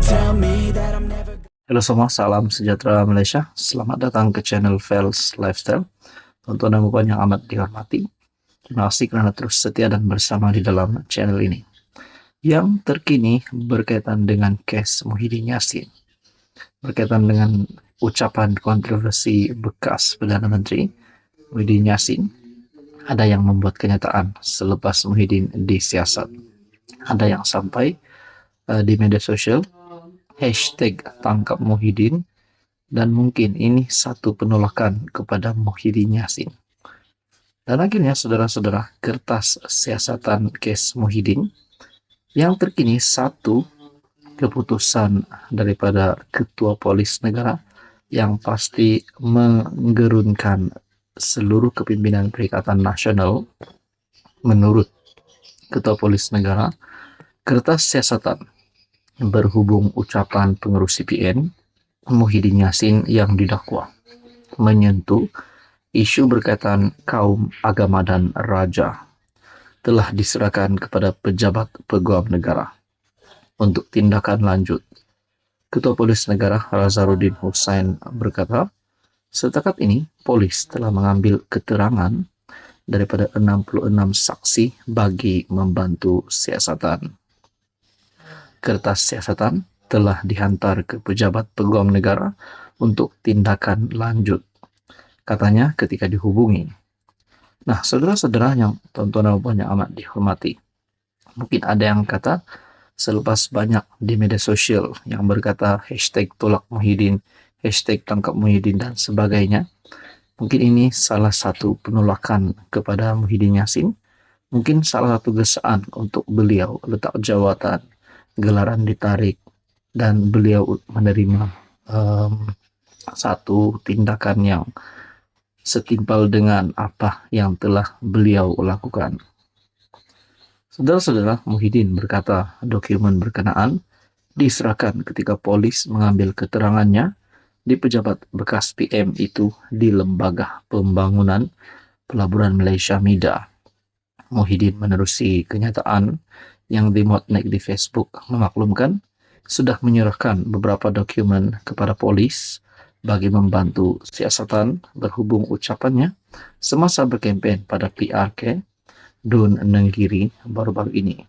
tell me that I'm never. Halo semua, salam sejahtera Malaysia. Selamat datang ke channel Fels Lifestyle. Tonton dan bukan yang amat dihormati. Terima kasih karena terus setia dan bersama di dalam channel ini. Yang terkini berkaitan dengan case Muhyiddin Yassin. Berkaitan dengan ucapan kontroversi bekas Perdana Menteri Muhyiddin Yassin. Ada yang membuat kenyataan selepas Muhyiddin disiasat. Ada yang sampai di media sosial hashtag tangkap Muhyiddin, dan mungkin ini satu penolakan kepada Muhyiddin Yassin. Dan akhirnya saudara-saudara, kertas siasatan case Muhyiddin yang terkini satu keputusan daripada Ketua Polis Negara yang pasti menggerunkan seluruh kepimpinan Perikatan Nasional. Menurut Ketua Polis Negara, kertas siasatan berhubung ucapan pengurus CPN Muhyiddin Yassin yang didakwa menyentuh isu berkaitan kaum, agama dan raja telah diserahkan kepada pejabat peguam negara untuk tindakan lanjut. Ketua Polis Negara Razarudin Hussain berkata, setakat ini polis telah mengambil keterangan daripada 66 saksi bagi membantu siasatan. Kertas siasatan telah dihantar ke pejabat peguam negara untuk tindakan lanjut, katanya ketika dihubungi. Nah, saudara-saudara yang tontonan banyak amat dihormati, mungkin ada yang kata selepas banyak di media sosial yang berkata hashtag tolak Muhyiddin, hashtag tangkap Muhyiddin dan sebagainya, mungkin ini salah satu penolakan kepada Muhyiddin Yassin, mungkin salah satu gesaan untuk beliau letak jawatan, gelaran ditarik, dan beliau menerima satu tindakan yang setimpal dengan apa yang telah beliau lakukan. Saudara-saudara, Muhyiddin berkata dokumen berkenaan diserahkan ketika polis mengambil keterangannya di pejabat bekas PM itu di Lembaga Pembangunan Pelabuhan Malaysia MIDA. Muhyiddin menerusi kenyataan yang dimuat naik di Facebook memaklumkan sudah menyerahkan beberapa dokumen kepada polis bagi membantu siasatan berhubung ucapannya semasa berkempen pada PRK Dun Nenggiri baru-baru ini.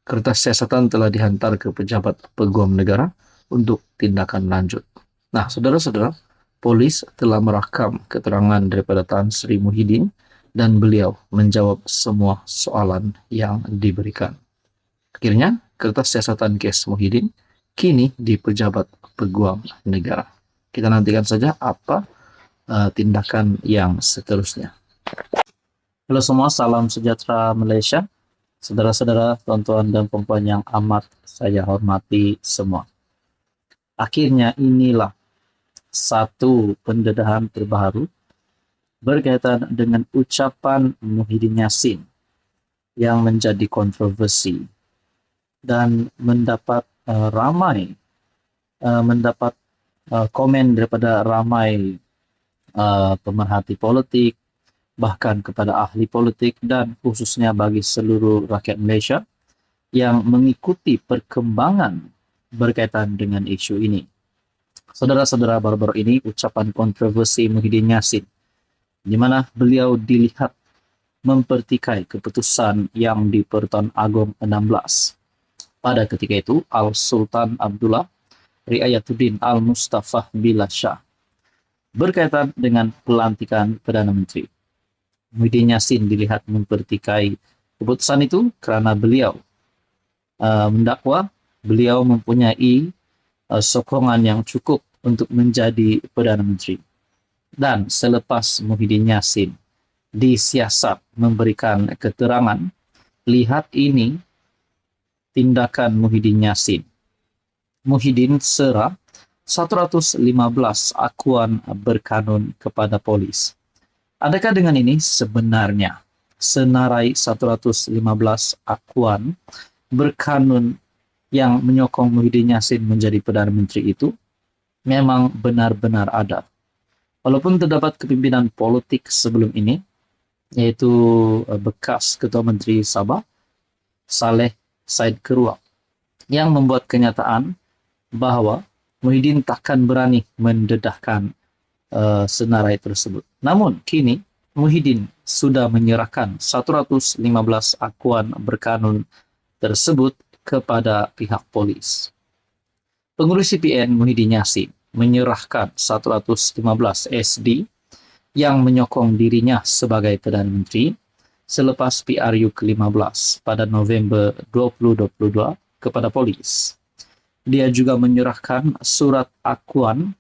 Kertas siasatan telah dihantar ke pejabat peguam negara untuk tindakan lanjut. Nah, saudara-saudara, polis telah merakam keterangan daripada Tan Sri Muhyiddin dan beliau menjawab semua soalan yang diberikan. Akhirnya, kertas siasatan case Muhyiddin kini di pejabat peguam negara. Kita nantikan saja apa tindakan yang seterusnya. Halo semua, salam sejahtera Malaysia. Saudara-saudara, tontonan dan perempuan yang amat saya hormati semua. Akhirnya inilah satu pendedahan terbaru berkaitan dengan ucapan Muhyiddin Yassin yang menjadi kontroversi dan mendapat komen daripada ramai pemerhati politik, bahkan kepada ahli politik dan khususnya bagi seluruh rakyat Malaysia yang mengikuti perkembangan berkaitan dengan isu ini. Saudara-saudara, baru-baru ini ucapan kontroversi Muhyiddin Yassin di mana beliau dilihat mempertikai keputusan yang di Pertuan Agong 16. Pada ketika itu, Al-Sultan Abdullah Riayatuddin Al-Mustafa Billah Shah berkaitan dengan pelantikan Perdana Menteri. Muhyiddin Yassin dilihat mempertikai keputusan itu kerana beliau mendakwa beliau mempunyai sokongan yang cukup untuk menjadi Perdana Menteri. Dan selepas Muhyiddin Yassin disiasat memberikan keterangan, lihat ini tindakan Muhyiddin Yassin. Muhyiddin serah 115 akuan berkanun kepada polis. Adakah dengan ini sebenarnya senarai 115 akuan berkanun yang menyokong Muhyiddin Yassin menjadi Perdana Menteri itu memang benar-benar ada? Walaupun terdapat kepimpinan politik sebelum ini, yaitu bekas Ketua Menteri Sabah, Saleh Said Keruak, yang membuat kenyataan bahwa Muhyiddin takkan berani mendedahkan senarai tersebut. Namun kini Muhyiddin sudah menyerahkan 115 akuan berkanun tersebut kepada pihak polis. Pengurus CPN Muhyiddin Yassin menyerahkan 115 SD yang menyokong dirinya sebagai Perdana Menteri selepas PRU ke-15 pada November 2022 kepada polis. Dia juga menyerahkan surat akuan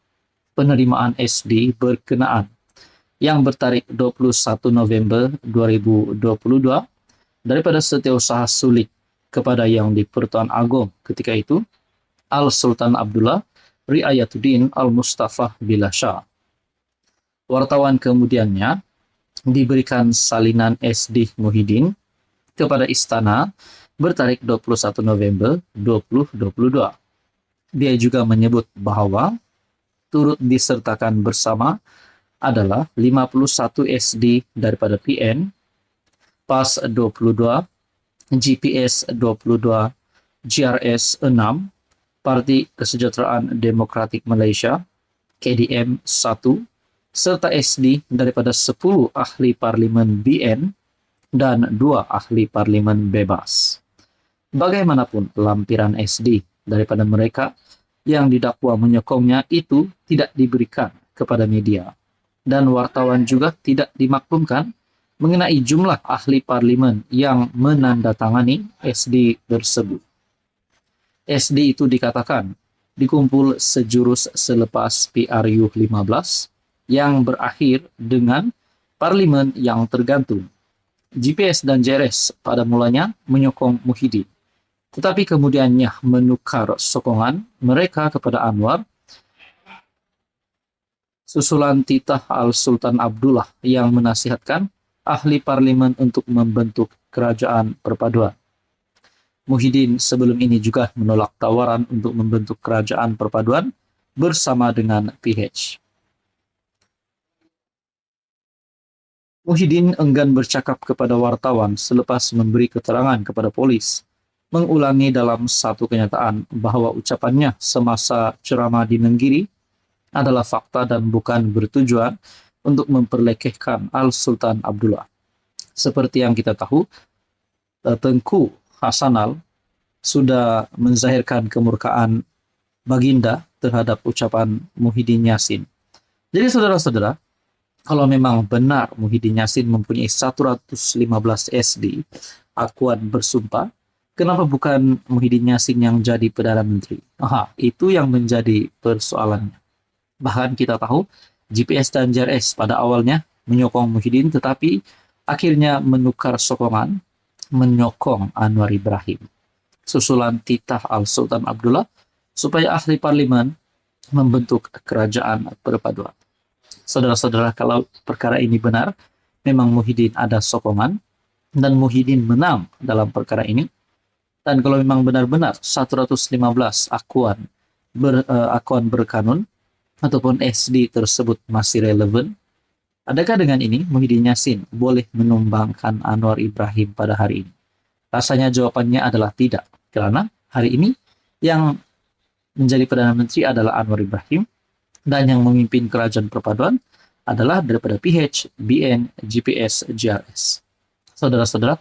penerimaan SD berkenaan yang bertarikh 21 November 2022 daripada Setiausaha Sulik kepada Yang di-Pertuan Agong ketika itu, Al-Sultan Abdullah Riayatuddin Al-Mustafa Billah Shah. Wartawan kemudiannya diberikan salinan SD Muhyiddin kepada istana bertarikh 21 November 2022. Dia juga menyebut bahwa turut disertakan bersama adalah 51 SD daripada PN, PAS 22, GPS 22, GRS 6, Parti Kesejahteraan Demokratik Malaysia, KDM 1, serta SD daripada 10 ahli parlimen BN dan 2 ahli parlimen bebas. Bagaimanapun lampiran SD daripada mereka yang didakwa menyokongnya itu tidak diberikan kepada media, dan wartawan juga tidak dimaklumkan mengenai jumlah ahli parlimen yang menandatangani SD tersebut. SD itu dikatakan dikumpul sejurus selepas PRU 15 yang berakhir dengan parlimen yang tergantung. GPS dan JRS pada mulanya menyokong Muhyiddin, tetapi kemudiannya menukar sokongan mereka kepada Anwar susulan titah Al-Sultan Abdullah yang menasihatkan ahli parlimen untuk membentuk kerajaan perpaduan. Muhyiddin sebelum ini juga menolak tawaran untuk membentuk kerajaan perpaduan bersama dengan PH. Muhyiddin enggan bercakap kepada wartawan selepas memberi keterangan kepada polis, mengulangi dalam satu kenyataan bahwa ucapannya semasa ceramah di Nenggiri adalah fakta dan bukan bertujuan untuk memperlekehkan Al-Sultan Abdullah. Seperti yang kita tahu, Tengku Hasanal sudah menzahirkan kemurkaan baginda terhadap ucapan Muhyiddin Yassin. Jadi saudara-saudara, kalau memang benar Muhyiddin Yassin mempunyai 115 SD akuan bersumpah, kenapa bukan Muhyiddin Yassin yang jadi Perdana Menteri? Itu yang menjadi persoalannya. Bahkan kita tahu GPS dan JRS pada awalnya menyokong Muhyiddin, tetapi akhirnya menukar sokongan menyokong Anwar Ibrahim, susulan titah Al-Sultan Abdullah, supaya ahli parlimen membentuk kerajaan perpaduan. Saudara-saudara, kalau perkara ini benar, memang Muhyiddin ada sokongan, dan Muhyiddin menang dalam perkara ini. Dan kalau memang benar-benar 115 akuan berkanun ataupun SD tersebut masih relevan, adakah dengan ini Muhyiddin Yassin boleh menumbangkan Anwar Ibrahim pada hari ini? Rasanya jawabannya adalah tidak, karena hari ini yang menjadi Perdana Menteri adalah Anwar Ibrahim, dan yang memimpin kerajaan perpaduan adalah daripada PH, BN, GPS, GRS. Saudara-saudara,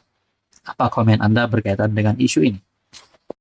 apa komen Anda berkaitan dengan isu ini?